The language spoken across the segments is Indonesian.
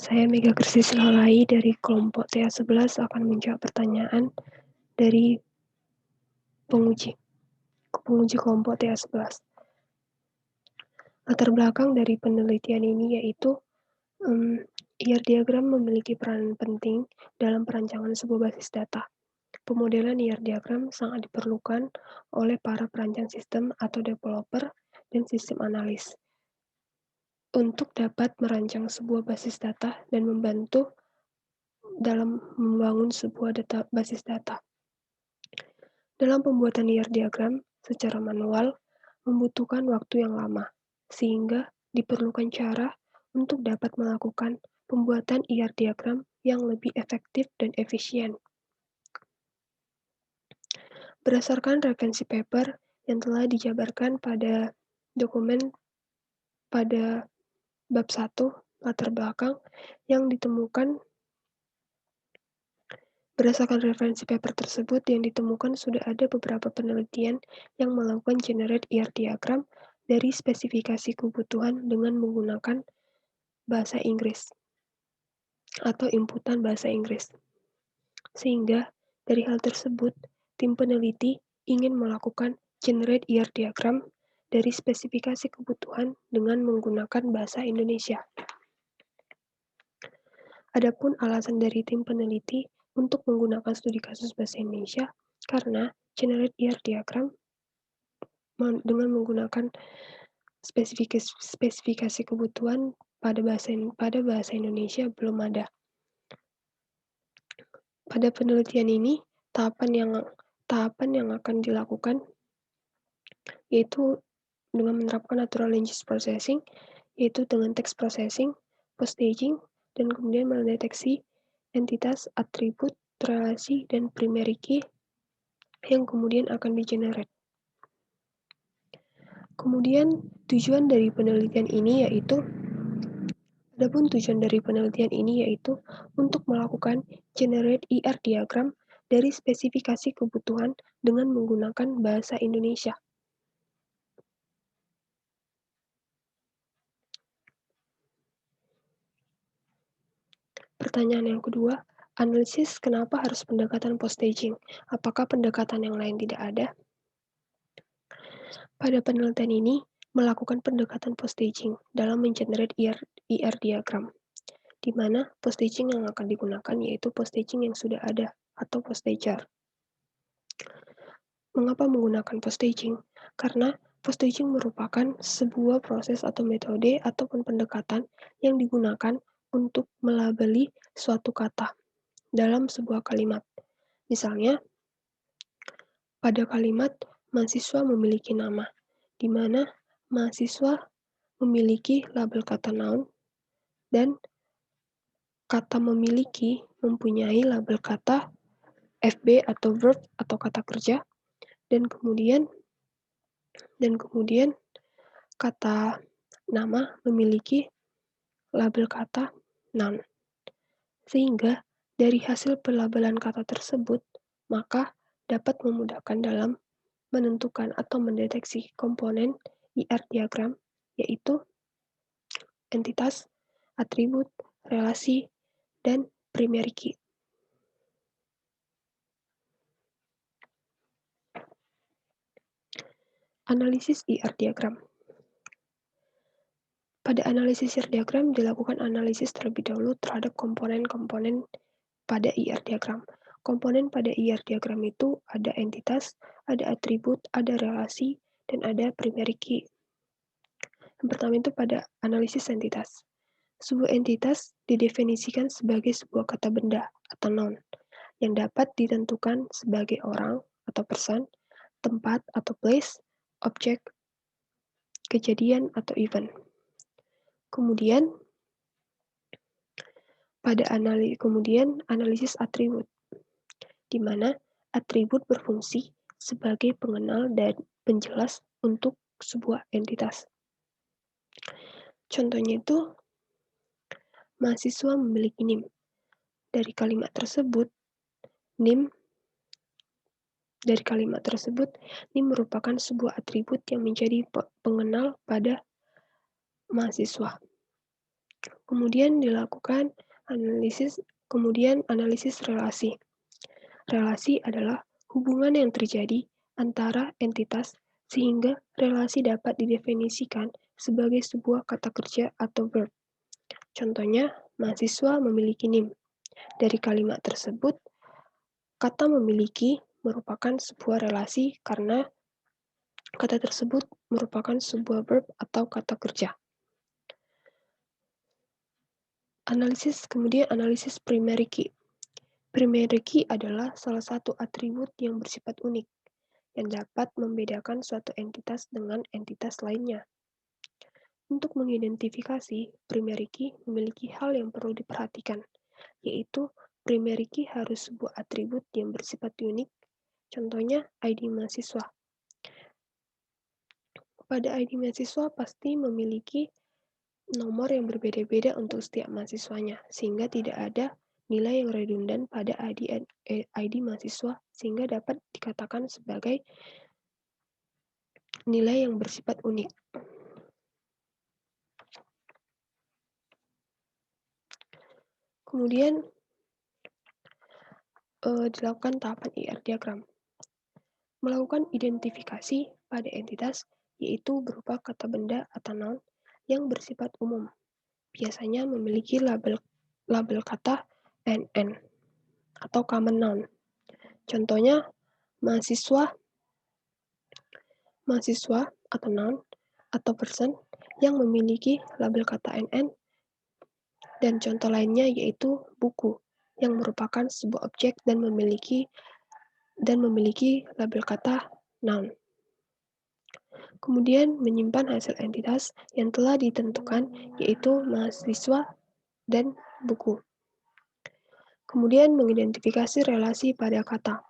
Saya Mega Krisis Lalai dari kelompok TA11 akan menjawab pertanyaan dari penguji kelompok TA11. Latar belakang dari penelitian ini yaitu IR diagram memiliki peran penting dalam perancangan sebuah basis data. Pemodelan IR diagram sangat diperlukan oleh para perancang sistem atau developer dan sistem analis untuk dapat merancang sebuah basis data dan membantu dalam membangun sebuah basis data. Dalam pembuatan IR diagram secara manual membutuhkan waktu yang lama, sehingga diperlukan cara untuk dapat melakukan pembuatan IR diagram yang lebih efektif dan efisien. Berdasarkan referensi paper yang telah dijabarkan pada dokumen pada bab 1 latar belakang yang ditemukan. Berdasarkan referensi paper tersebut yang ditemukan sudah ada beberapa penelitian yang melakukan generate IR diagram dari spesifikasi kebutuhan dengan menggunakan bahasa Inggris atau inputan bahasa Inggris. Sehingga dari hal tersebut, tim peneliti ingin melakukan generate IR diagram dari spesifikasi kebutuhan dengan menggunakan bahasa Indonesia. Adapun alasan dari tim peneliti untuk menggunakan studi kasus bahasa Indonesia karena generate IR diagram dengan menggunakan spesifikasi kebutuhan pada bahasa Indonesia belum ada. Pada penelitian ini, tahapan yang akan dilakukan yaitu dengan menerapkan natural language processing, yaitu dengan text processing, post-staging, dan kemudian mendeteksi entitas, atribut, relasi, dan primary key yang kemudian akan di-generate. Kemudian tujuan dari penelitian ini yaitu untuk melakukan generate IR diagram dari spesifikasi kebutuhan dengan menggunakan bahasa Indonesia. Pertanyaan yang kedua, analisis kenapa harus pendekatan post-staging? Apakah pendekatan yang lain tidak ada? Pada penelitian ini, melakukan pendekatan post-staging dalam mengenerate IR diagram, di mana post-staging yang akan digunakan yaitu post-staging yang sudah ada atau post-stager. Mengapa menggunakan post-staging? Karena post-staging merupakan sebuah proses atau metode ataupun pendekatan yang digunakan untuk melabeli suatu kata dalam sebuah kalimat. Misalnya, pada kalimat mahasiswa memiliki nama, di mana mahasiswa memiliki label kata noun dan kata memiliki mempunyai label kata FB atau verb atau kata kerja dan kemudian kata nama memiliki label kata noun. Sehingga dari hasil pelabelan kata tersebut, maka dapat memudahkan dalam menentukan atau mendeteksi komponen IR diagram, yaitu entitas, atribut, relasi, dan primary key. Analisis IR diagram. Pada analisis IR diagram dilakukan analisis terlebih dahulu terhadap komponen-komponen pada IR diagram. Komponen pada IR diagram itu ada entitas, ada atribut, ada relasi, dan ada primary key. Yang pertama itu pada analisis entitas. Sebuah entitas didefinisikan sebagai sebuah kata benda atau noun yang dapat ditentukan sebagai orang atau person, tempat atau place, objek, kejadian atau event. Kemudian analisis atribut, di mana atribut berfungsi sebagai pengenal dan penjelas untuk sebuah entitas. Contohnya itu, mahasiswa memiliki NIM. Dari kalimat tersebut, NIM merupakan sebuah atribut yang menjadi pengenal pada mahasiswa. Kemudian dilakukan analisis relasi. Relasi adalah hubungan yang terjadi antara entitas sehingga relasi dapat didefinisikan sebagai sebuah kata kerja atau verb. Contohnya, mahasiswa memiliki NIM. Dari kalimat tersebut, kata memiliki merupakan sebuah relasi karena kata tersebut merupakan sebuah verb atau kata kerja. Kemudian analisis primary key. Primary key adalah salah satu atribut yang bersifat unik, yang dapat membedakan suatu entitas dengan entitas lainnya. Untuk mengidentifikasi, primary key memiliki hal yang perlu diperhatikan, yaitu primary key harus sebuah atribut yang bersifat unik, contohnya ID mahasiswa. Pada ID mahasiswa pasti memiliki nomor yang berbeda-beda untuk setiap mahasiswanya, sehingga tidak ada nilai yang redundan pada ID mahasiswa, sehingga dapat dikatakan sebagai nilai yang bersifat unik. Kemudian dilakukan tahapan IR diagram. Melakukan identifikasi pada entitas, yaitu berupa kata benda atau noun yang bersifat umum. Biasanya memiliki label kata NN atau common noun. Contohnya, mahasiswa atau noun atau person yang memiliki label kata NN, dan contoh lainnya yaitu buku yang merupakan sebuah objek dan memiliki label kata noun. Kemudian menyimpan hasil entitas yang telah ditentukan, yaitu mahasiswa dan buku. Kemudian mengidentifikasi relasi pada kata.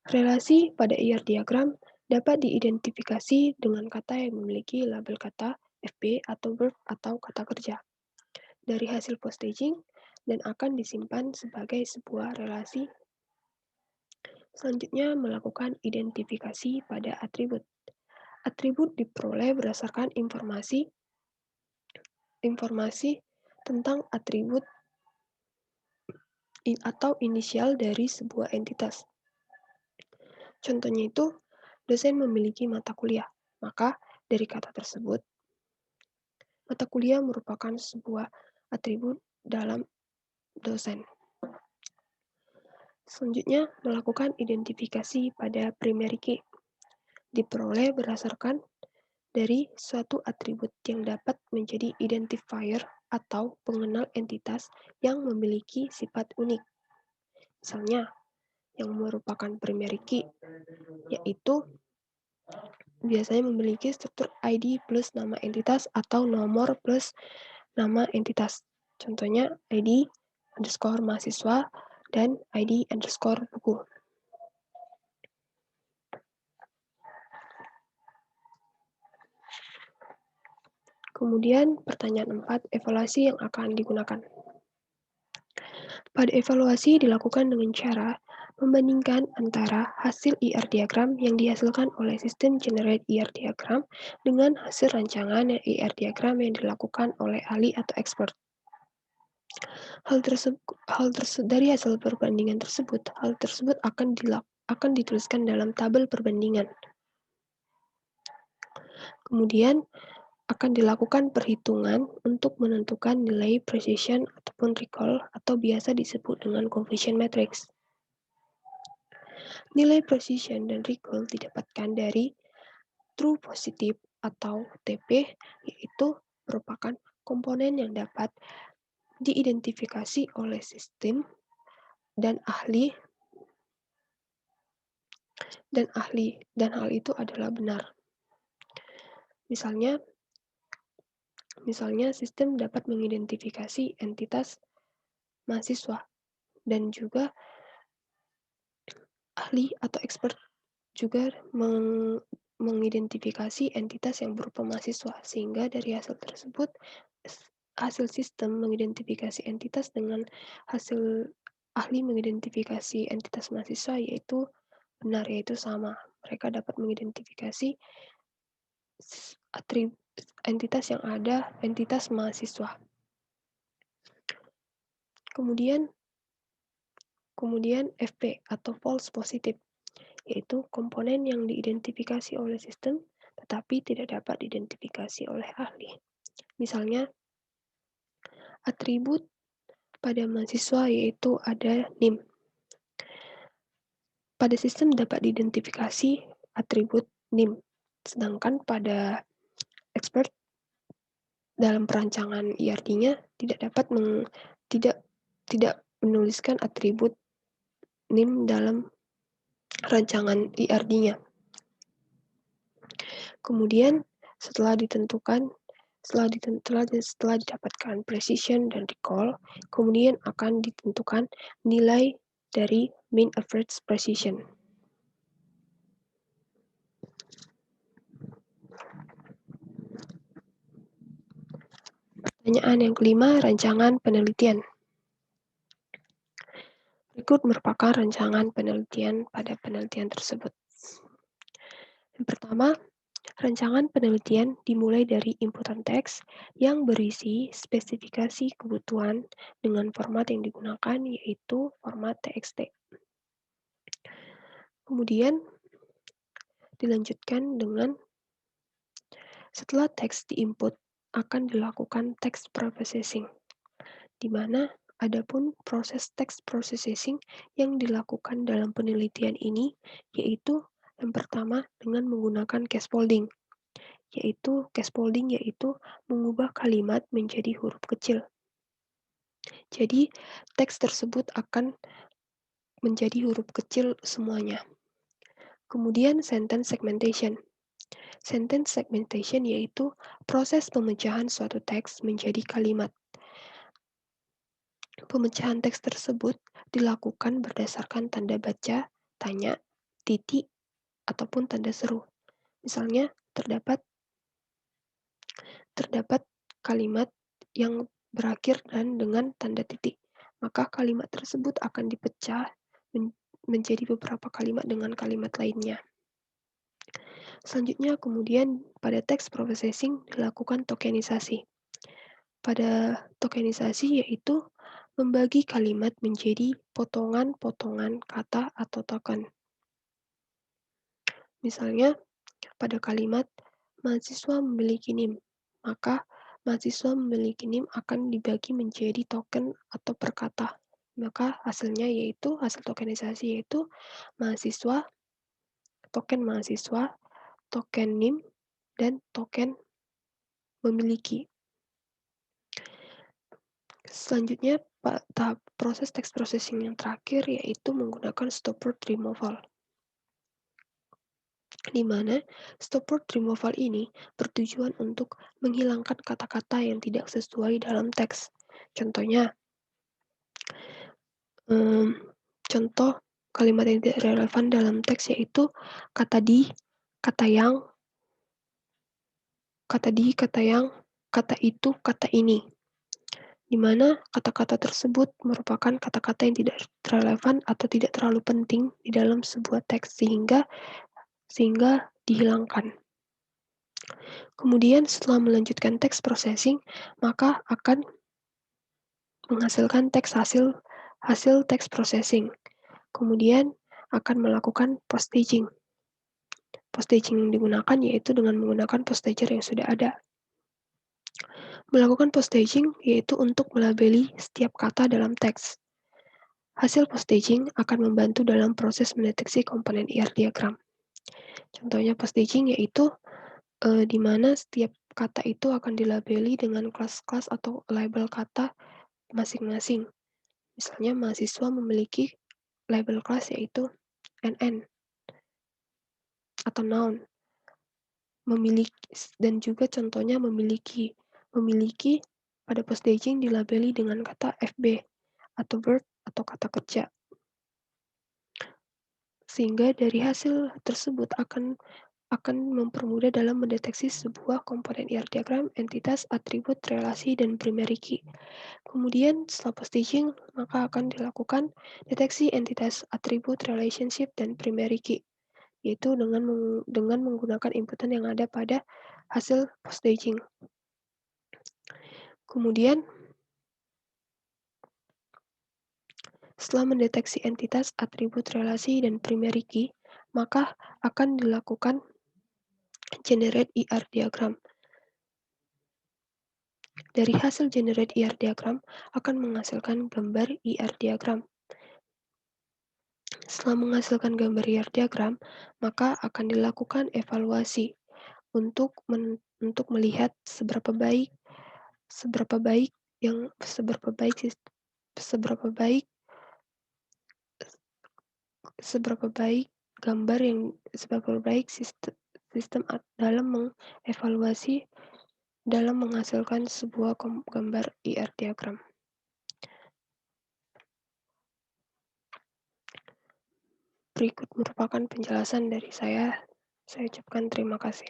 Relasi pada IR diagram dapat diidentifikasi dengan kata yang memiliki label kata FB atau verb atau kata kerja dari hasil post-staging dan akan disimpan sebagai sebuah relasi. Selanjutnya, melakukan identifikasi pada atribut. Atribut diperoleh berdasarkan informasi tentang atribut atau inisial dari sebuah entitas. Contohnya itu, dosen memiliki mata kuliah, maka dari kata tersebut, mata kuliah merupakan sebuah atribut dalam dosen. Selanjutnya, melakukan identifikasi pada primary key. Diperoleh berdasarkan dari suatu atribut yang dapat menjadi identifier atau pengenal entitas yang memiliki sifat unik. Misalnya, yang merupakan primary key, yaitu biasanya memiliki struktur ID plus nama entitas atau nomor plus nama entitas. Contohnya ID underscore mahasiswa dan ID underscore buku. Kemudian pertanyaan 4, evaluasi yang akan digunakan. Pada evaluasi dilakukan dengan cara membandingkan antara hasil IR diagram yang dihasilkan oleh sistem generate IR diagram dengan hasil rancangan IR diagram yang dilakukan oleh ahli atau expert. Dari hasil perbandingan tersebut, hal tersebut akan dituliskan dalam tabel perbandingan. Kemudian akan dilakukan perhitungan untuk menentukan nilai precision ataupun recall atau biasa disebut dengan completion matrix. Nilai precision dan recall didapatkan dari true positive atau TP, yaitu merupakan komponen yang dapat diidentifikasi oleh sistem dan hal itu adalah benar. Misalnya sistem dapat mengidentifikasi entitas mahasiswa dan juga ahli atau expert juga mengidentifikasi entitas yang berupa mahasiswa, sehingga dari hasil tersebut hasil sistem mengidentifikasi entitas dengan hasil ahli mengidentifikasi entitas mahasiswa yaitu benar, yaitu sama. Mereka dapat mengidentifikasi entitas yang ada, entitas mahasiswa. Kemudian kemudian FP atau false positive, yaitu komponen yang diidentifikasi oleh sistem tetapi tidak dapat diidentifikasi oleh ahli. Misalnya, atribut pada mahasiswa yaitu ada NIM. Pada sistem dapat diidentifikasi atribut NIM, sedangkan pada expert dalam perancangan IRD-nya tidak menuliskan atribut NIM dalam rancangan IRD-nya. Kemudian setelah didapatkan precision dan recall, kemudian akan ditentukan nilai dari mean average precision. Pertanyaan yang kelima, rancangan penelitian. Berikut merupakan rancangan penelitian pada penelitian tersebut. Yang pertama, rancangan penelitian dimulai dari inputan teks yang berisi spesifikasi kebutuhan dengan format yang digunakan yaitu format TXT. Kemudian dilanjutkan dengan setelah teks diinput akan dilakukan text processing, di mana adapun proses text processing yang dilakukan dalam penelitian ini yaitu yang pertama dengan menggunakan scaffolding, yaitu mengubah kalimat menjadi huruf kecil. Jadi teks tersebut akan menjadi huruf kecil semuanya. Kemudian sentence segmentation. Sentence segmentation yaitu proses pemecahan suatu teks menjadi kalimat. Pemecahan teks tersebut dilakukan berdasarkan tanda baca, tanya, titik, ataupun tanda seru. Misalnya, terdapat kalimat yang berakhir dengan tanda titik. Maka kalimat tersebut akan dipecah menjadi beberapa kalimat dengan kalimat lainnya. Selanjutnya, kemudian pada text processing dilakukan tokenisasi. Pada tokenisasi yaitu membagi kalimat menjadi potongan-potongan kata atau token. Misalnya, pada kalimat mahasiswa memiliki NIM, maka mahasiswa memiliki NIM akan dibagi menjadi token atau per kata. Maka hasil tokenisasi yaitu mahasiswa, token NIM, dan token memiliki. Selanjutnya, tahap proses text processing yang terakhir yaitu menggunakan stop word removal. Di mana stop word removal ini bertujuan untuk menghilangkan kata-kata yang tidak sesuai dalam teks. Contohnya, contoh kalimat yang tidak relevan dalam teks yaitu kata di, kata yang, kata itu, kata ini. Di mana kata-kata tersebut merupakan kata-kata yang tidak relevan atau tidak terlalu penting di dalam sebuah teks sehingga dihilangkan. Kemudian setelah melanjutkan text processing, maka akan menghasilkan hasil text processing. Kemudian akan melakukan postaging. Postaging yang digunakan yaitu dengan menggunakan postager yang sudah ada. Melakukan postaging yaitu untuk melabeli setiap kata dalam teks. Hasil postaging akan membantu dalam proses mendeteksi komponen IR diagram. Contohnya postaging yaitu di mana setiap kata itu akan dilabeli dengan kelas-kelas atau label kata masing-masing. Misalnya mahasiswa memiliki label kelas yaitu NN atau noun. Memiliki dan juga contohnya memiliki pada postaging dilabeli dengan kata FB atau verb atau kata kerja. Sehingga dari hasil tersebut akan mempermudah dalam mendeteksi sebuah komponen IR diagram, entitas, atribut, relasi, dan primary key. Kemudian setelah postaging, maka akan dilakukan deteksi entitas, atribut, relationship, dan primary key, yaitu dengan menggunakan inputan yang ada pada hasil postaging. Kemudian Setelah mendeteksi entitas, atribut, relasi, dan primary key, maka akan dilakukan generate ER diagram. Dari hasil generate ER diagram akan menghasilkan gambar ER diagram. Setelah menghasilkan gambar ER diagram, maka akan dilakukan evaluasi untuk melihat seberapa baik yang seberapa baik seberapa baik seberapa baik gambar yang seberapa baik sistem dalam mengevaluasi dalam menghasilkan sebuah gambar ER diagram. Berikut merupakan penjelasan dari saya. Saya ucapkan terima kasih.